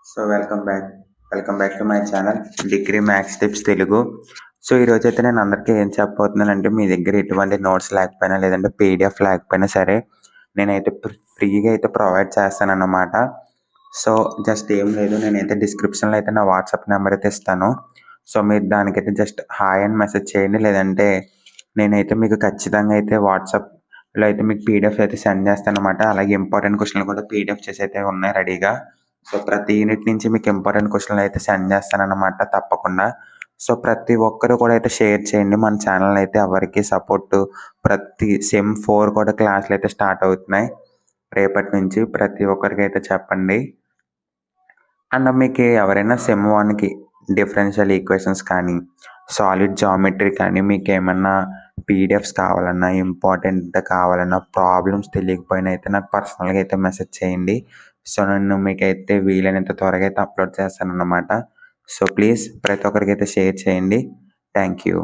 Welcome back. Welcome back to my channel degree maths tips Telugu. ఈరోజైతే నేను అందరికీ ఏం చెప్పబోతున్నానంటే, మీ దగ్గర ఎటువంటి నోట్స్ లేకపోయినా, లేదంటే పీడిఎఫ్ లేకపోయినా సరే, నేనైతే ఫ్రీగా అయితే ప్రొవైడ్ చేస్తానన్నమాట. జస్ట్ ఏం లేదు, నేనైతే డిస్క్రిప్షన్‌లో అయితే నా వాట్సాప్ నెంబర్ అయితే ఇస్తాను. మీరు దానికైతే జస్ట్ హాయ్ అని మెసేజ్ చేయండి. లేదంటే నేనైతే మీకు ఖచ్చితంగా అయితే వాట్సాప్‌లో అయితే మీకు పీడిఎఫ్ అయితే సెండ్ చేస్తానన్నమాట. అలాగే ఇంపార్టెంట్ క్వెషన్‌లు కూడా పీడిఎఫ్ చేసి అయితే ఉన్నాయి రెడీగా. ప్రతి యూనిట్ నుంచి మీకు ఇంపార్టెంట్ క్వెషన్‌లు అయితే సెండ్ చేస్తానన్నమాట తప్పకుండా. ప్రతి ఒక్కరు కూడా అయితే షేర్ చేయండి. మన ఛానెల్‌ని అయితే ఎవరికీ ప్రతి సెమ్ 4 కూడా క్లాసులు అయితే స్టార్ట్ అవుతున్నాయి రేపటి నుంచి. ప్రతి ఒక్కరికైతే చెప్పండి. అండ్ మీకు ఎవరైనా సెమ్ 1కి డిఫరెన్షియల్ ఈక్వేషన్స్ కానీ, సాలిడ్ జామెట్రీ కానీ, మీకేమన్నా పీడిఎఫ్స్ కావాలన్నా, ఇంపార్టెంట్ కావాలన్నా, ప్రాబ్లమ్స్ తెలియకపోయినా అయితే నాకు పర్సనల్‌గా అయితే మెసేజ్ చేయండి. నేను మీకైతే వీలైనంత త్వరగా అయితే అప్లోడ్ చేస్తానన్నమాట. ప్లీజ్ ప్రతి ఒక్కరికైతే షేర్ చేయండి. Thank you.